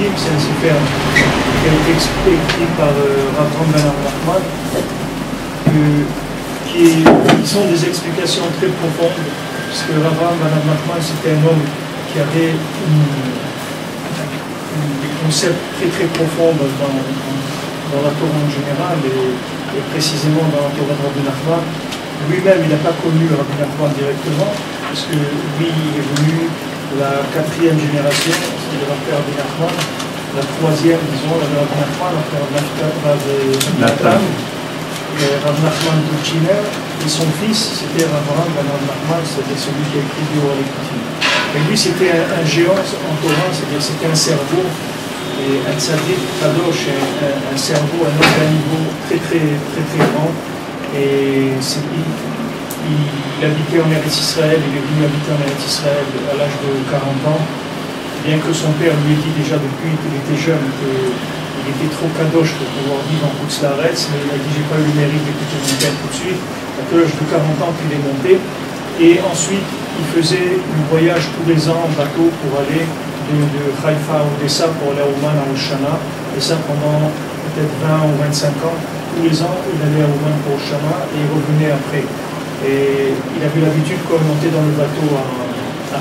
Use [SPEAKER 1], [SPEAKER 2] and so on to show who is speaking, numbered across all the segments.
[SPEAKER 1] Likutim, c'est un sefer qui a été écrit par Rabban Ben Nachman, qui sont des explications très profondes, parce que Rabban Ben Nachman, c'était un homme qui avait des concepts très très profonds dans la Torah en général, et précisément dans la Torah de Rabbi Nachman. Lui-même, il n'a pas connu Rabbi Nachman directement, parce que lui, il est venu de la 4e génération, c'est de Rabbi Nachman, la 3e, disons, la de Rabbi Nachman, après Rabbi Natan, Rabbi Nachman Tuchiner, et son fils, c'était Rabban Ben Nachman, c'était celui qui a écrit Biur Likutim. Et lui, c'était un géant en Torah, c'est-à-dire c'était un cerveau, et un tzaddik kadosh, un cerveau, un homme d'un niveau très grand. Et il habitait en Eretz Israël, il est venu habiter en Eretz Israël à l'âge de 40 ans, bien que son père lui ait dit déjà depuis qu'il était jeune qu'il était trop kadosh pour pouvoir vivre en Koutz Laaretz, mais il a dit j'ai pas eu le mérite d'écouter mon père tout de suite, à l'âge de 40 ans qu'il est monté, et ensuite il faisait le voyage tous les ans en bateau pour aller de Haïfa à Odessa pour aller à Ouman à Rosh Hashanah, et ça pendant peut-être 20 ou 25 ans. Tous les ans, il allait à Ouman pour Rosh Hashanah et il revenait après. Et il avait l'habitude, quand il montait dans le bateau à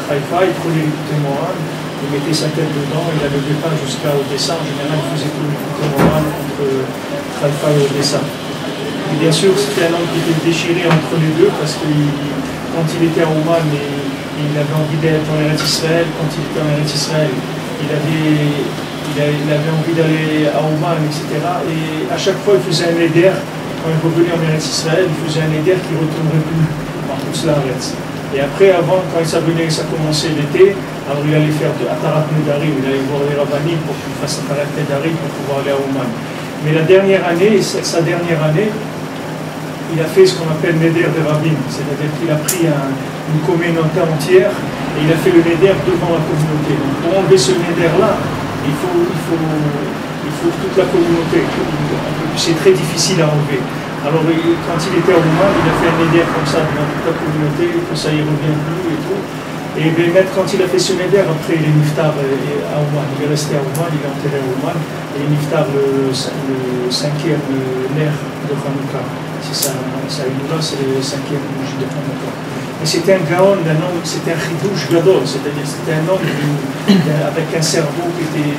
[SPEAKER 1] Haïfa, il prenait l'écouté Moran, il mettait sa tête dedans, il n'allait pas jusqu'à Odessa. En général, il faisait tout l'écouté Moran entre Haïfa et Odessa. Et bien sûr, c'était un homme qui était déchiré entre les deux, parce que quand il était à Ouman, il avait envie d'être en Eretz Israël. Quand il était en Eretz Israël, il avait envie d'aller à Ouman, etc. Et à chaque fois, il faisait un éder. Quand il revenait en Eretz Israël, il faisait un éder qui ne retournerait plus en Koutz Laaretz. Et après, avant, quand ça commençait l'été, alors il allait faire Atarat Nedarim, il allait voir les rabbinim pour qu'il fasse Atarat Nedarim pour pouvoir aller à Ouman. Mais sa dernière année, il a fait ce qu'on appelle Neder de Rabbin, c'est-à-dire qu'il a pris une communauté entière et il a fait le Neder devant la communauté. Donc pour enlever ce Neder-là, il faut toute la communauté. C'est très difficile à enlever. Alors quand il était à Ouman, il a fait un Neder comme ça devant toute la communauté, que ça y revient plus et tout. Et bien, quand il a fait ce Neder, après il est niftar à Ouman, il est resté à Ouman, il est enterré à Ouman, et il est niftar le 5e ner de Hanouka. C'est ça, c'est le 5e bougie de Hanouka. Et c'était un gaon, c'était un chidouche gadol, c'est-à-dire c'était un homme avec un cerveau qui était.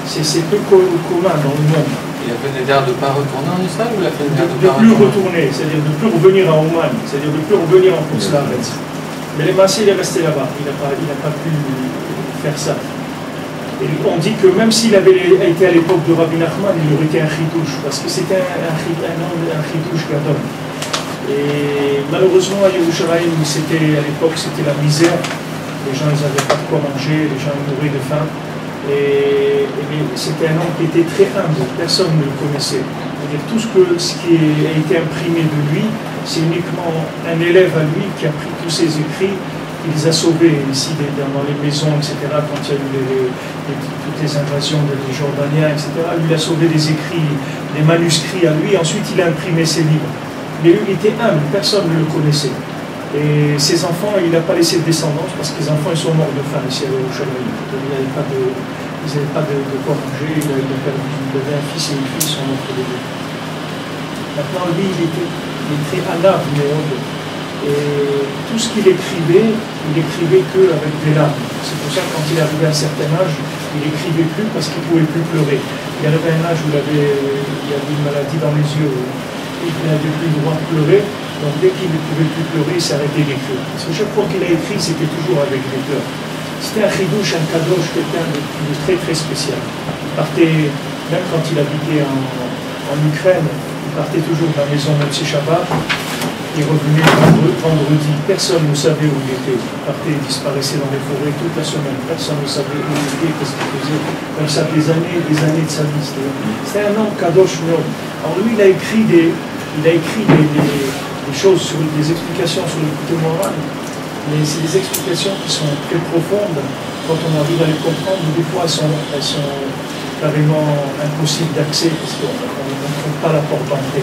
[SPEAKER 1] C'est peu commun dans le monde.
[SPEAKER 2] Il a fait des airs de ne pas retourner en Israël ou il a fait des airs
[SPEAKER 1] de plus retourner, c'est-à-dire de ne plus revenir à Ouman, c'est-à-dire de ne plus revenir en Koutz Laaretz. Mais les Massé, il est resté là-bas, il n'a pas pu faire ça. Et on dit que même s'il avait été à l'époque de Rabbi Nachman, il aurait été un chidouche, parce que c'était un chidouche gadol. Et malheureusement à Yerushalayim, à l'époque c'était la misère, les gens n'avaient pas de quoi manger, les gens mouraient de faim. Et c'était un homme qui était très humble, personne ne le connaissait. C'est-à-dire tout ce qui a été imprimé de lui, c'est uniquement un élève à lui qui a pris tous ses écrits, qui les a sauvés ici dans les maisons, etc., quand il y a eu toutes les invasions des Jordaniens, etc. Lui, il a sauvé des écrits, des manuscrits à lui, ensuite il a imprimé ses livres. Mais lui, il était humble, personne ne le connaissait. Et ses enfants, il n'a pas laissé de descendance parce que les enfants ils sont morts de faim ici à Yerushalayim. Ils n'avaient pas de quoi manger, il avait un fils et une fille, ils sont morts tous les deux. Maintenant, lui, il est très hanav, et tout ce qu'il écrivait, il écrivait qu'avec des larmes. C'est pour ça que quand il arrivait à un certain âge, il n'écrivait plus parce qu'il ne pouvait plus pleurer. Il arrivait à un âge où il avait une maladie dans les yeux, il n'avait plus le droit de pleurer. Donc dès qu'il ne pouvait plus pleurer, il s'arrêtait d'écrire. Parce que chaque fois qu'il a écrit, c'était toujours avec des pleurs. C'était un chidouche, un kadosh, quelqu'un de très très spécial. Il partait, même quand il habitait en Ukraine, il partait toujours de la maison Motsi Shabbat. Il revenait vendredi, personne ne savait où il était. Il partait, il disparaissait dans les forêts toute la semaine. Personne ne savait où il était, qu'est-ce qu'il faisait. Comme ça, des années de sa vie. C'était un homme kadosh. Alors lui, il a écrit des choses, des explications sur le côté moral, mais c'est des explications qui sont très profondes. Quand on arrive à les comprendre, des fois elles sont carrément impossibles d'accès parce qu'on ne trouve pas la porte d'entrée.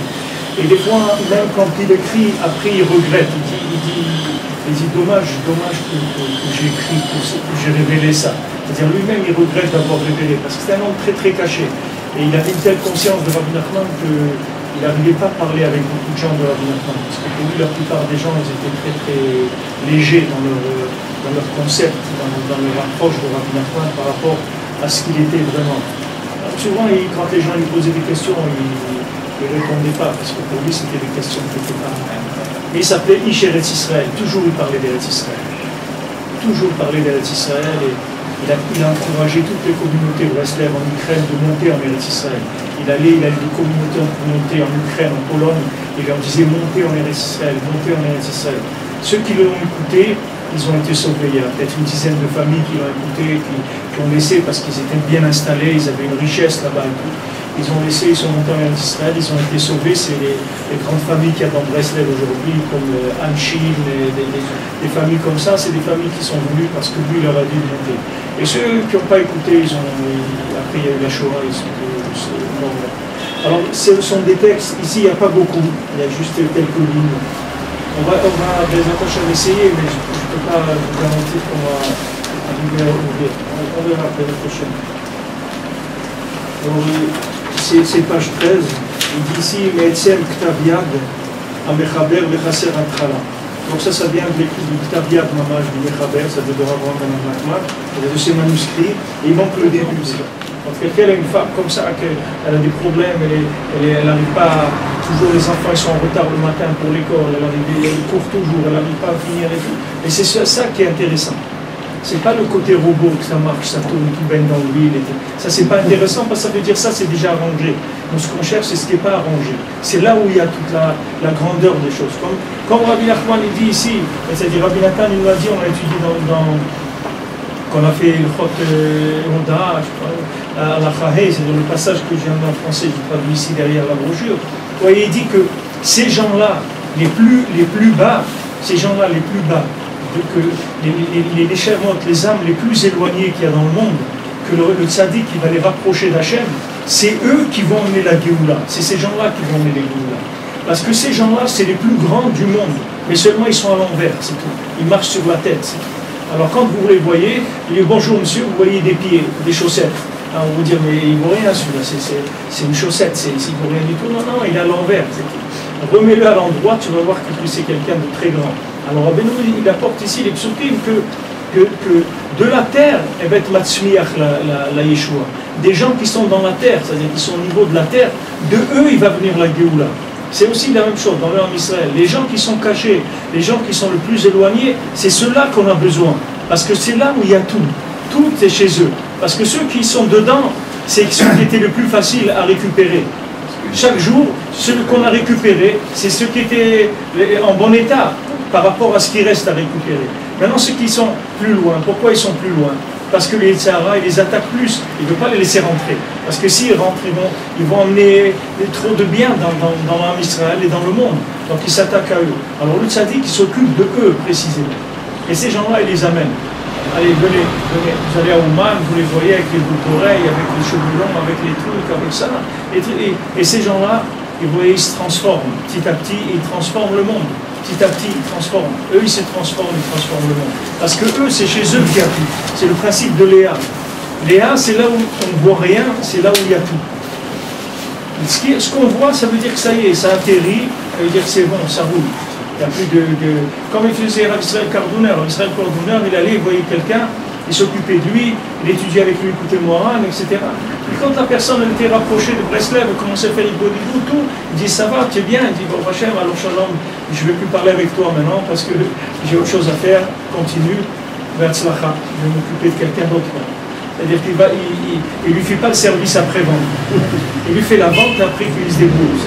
[SPEAKER 1] Et des fois, même quand il écrit, après il regrette, il dit dommage que j'ai écrit, que j'ai révélé ça. C'est-à-dire lui-même, il regrette d'avoir révélé, parce que c'était un homme très très caché. Et il avait une telle conscience de Rabbi Nachman qu'il n'arrivait pas à parler avec beaucoup de gens de Rabbi Nachman. Parce que pour lui, la plupart des gens, ils étaient très très légers dans leur concept, dans leur approche de Rabbi Nachman par rapport à ce qu'il était vraiment. Alors, souvent, quand les gens lui posaient des questions, il ne répondait pas, parce que pour lui, c'était des questions qui n'étaient pas... Mais il s'appelait Ish Eretz Israël, toujours il parlait d'Eretz Israël. Toujours parler d'Eretz Israël, et il a encouragé toutes les communautés breslèves en Ukraine de monter en Eretz Israël. Il a des communautés monter en Ukraine, en Pologne, et il leur disait montez en Eretz Israël, montez en Eretz Israël. Ceux qui l'ont écouté, ils ont été sauvés. Il y a peut-être une dizaine de familles qui l'ont écouté, qui ont laissé parce qu'ils étaient bien installés, ils avaient une richesse là-bas et tout. Ils ont laissé, ils sont montés en Eretz Israël, ils ont été sauvés. C'est les grandes familles qu'il y a dans Breslev aujourd'hui, comme Anshin, des familles comme ça, c'est des familles qui sont venues parce que lui leur a dit de monter. Et ceux qui n'ont pas écouté, après il y a eu la Shoah, ils sont morts. Alors ce sont des textes, ici il n'y a pas beaucoup, il y a juste quelques lignes. On va des attaches à essayer, mais je ne peux pas vous garantir qu'on va arriver à ouvrir. On verra après la prochaine. C'est page 13, il dit ici Me'etzem Ktav Yad Amechaber Lechaser Atchala. Donc ça vient du Ktav Yad Mamash du Mechaber, ça veut dire avant Ben Nachman, de ces manuscrits, et il manque le début. Donc quelqu'un a une femme comme ça, elle a des problèmes, elle n'arrive pas, toujours les enfants ils sont en retard le matin pour l'école, elle court toujours, elle n'arrive pas à finir et tout. Et c'est ça qui est intéressant. C'est pas le côté robot que ça marche, ça tourne, tout baigne dans l'huile. Ça, c'est pas intéressant parce que ça veut dire ça, c'est déjà arrangé. Donc, ce qu'on cherche, c'est ce qui n'est pas arrangé. C'est là où il y a toute la grandeur des choses. Comme Rabbi Nachman il dit ici, c'est-à-dire Rabbi Nathan, il nous a dit, on a étudié qu'on a fait le Chot Honda, à la Chahé, c'est dans le passage que j'ai en français, je traduis ici derrière la brochure. Vous voyez, il dit que ces gens-là, les plus bas, que les Shemot, les âmes les plus éloignées qu'il y a dans le monde, que le tzaddik qui va les rapprocher d'Hachem, c'est eux qui vont emmener la Géoula. C'est ces gens-là qui vont emmener les Géoula. Parce que ces gens-là, c'est les plus grands du monde, mais seulement ils sont à l'envers, c'est tout. Ils marchent sur la tête, c'est tout. Alors quand vous les voyez, il dit bonjour monsieur, vous voyez des pieds, des chaussettes. Alors on vous dit mais il ne vaut rien celui-là, c'est une chaussette, il ne vaut rien du tout. Non, il est à l'envers, c'est tout. Remets-le à l'endroit, tu vas voir que c'est quelqu'un de très grand. Alors Rabbeinu, il apporte ici les psukim que de la terre, la Yeshua. Des gens qui sont dans la terre, c'est-à-dire qui sont au niveau de la terre, de eux il va venir la Géoula. C'est aussi la même chose dans l'homme Israël. Les gens qui sont cachés, les gens qui sont le plus éloignés, c'est ceux-là qu'on a besoin. Parce que c'est là où il y a tout. Tout est chez eux. Parce que ceux qui sont dedans, c'est ceux qui étaient le plus faciles à récupérer. Chaque jour, ceux qu'on a récupérés, c'est ceux qui étaient en bon état par rapport à ce qui reste à récupérer. Maintenant, ceux qui sont plus loin, pourquoi ils sont plus loin? Parce que les Tzahara, ils les attaquent plus, ils ne veulent pas les laisser rentrer. Parce que s'ils rentrent, ils vont emmener trop de bien dans l'âme Israël et dans le monde. Donc ils s'attaquent à eux. Alors le tzaddik, il s'occupe de eux précisément. Et ces gens-là, ils les amènent. Allez, venez, vous allez à Ouman, vous les voyez avec les boucles d'oreilles, avec les cheveux longs, avec les trucs, avec ça. Et ces gens-là, vous voyez, ils se transforment. Petit à petit, ils transforment le monde. Petit à petit, ils transforment. Eux, ils se transforment, ils transforment le monde. Parce que eux, c'est chez eux qu'il y a tout. C'est le principe de Léa. Léa, c'est là où on ne voit rien, c'est là où il y a tout. Ce qu'on voit, ça veut dire que ça y est, ça atterrit, ça veut dire que c'est bon, ça roule. Il n'y a plus de... Comme il faisait Israël Cardouner, il allait, il voyait quelqu'un, il s'occupait de lui, il étudiait avec lui, écoutait le Moran, etc. Et quand la personne était rapprochée de Breslev, elle commençait à faire les bodhidou, tout, il dit ça va, tu es bien, il dit bon Hachem, alors shalom, je ne vais plus parler avec toi maintenant parce que j'ai autre chose à faire, continue, Ve'atzlacha, je vais m'occuper de quelqu'un d'autre. C'est-à-dire qu'il ne lui fait pas le service après-vente. Il lui fait la vente après qu'il se débrouille.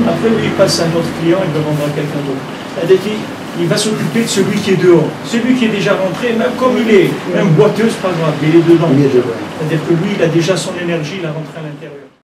[SPEAKER 1] Après, lui, il passe à un autre client, il va vendre à quelqu'un d'autre. C'est-à-dire qu'il va s'occuper de celui qui est dehors. Celui qui est déjà rentré, même comme il est, même boiteux, c'est pas grave, il est dedans. C'est-à-dire que lui, il a déjà son énergie, il a rentré à l'intérieur.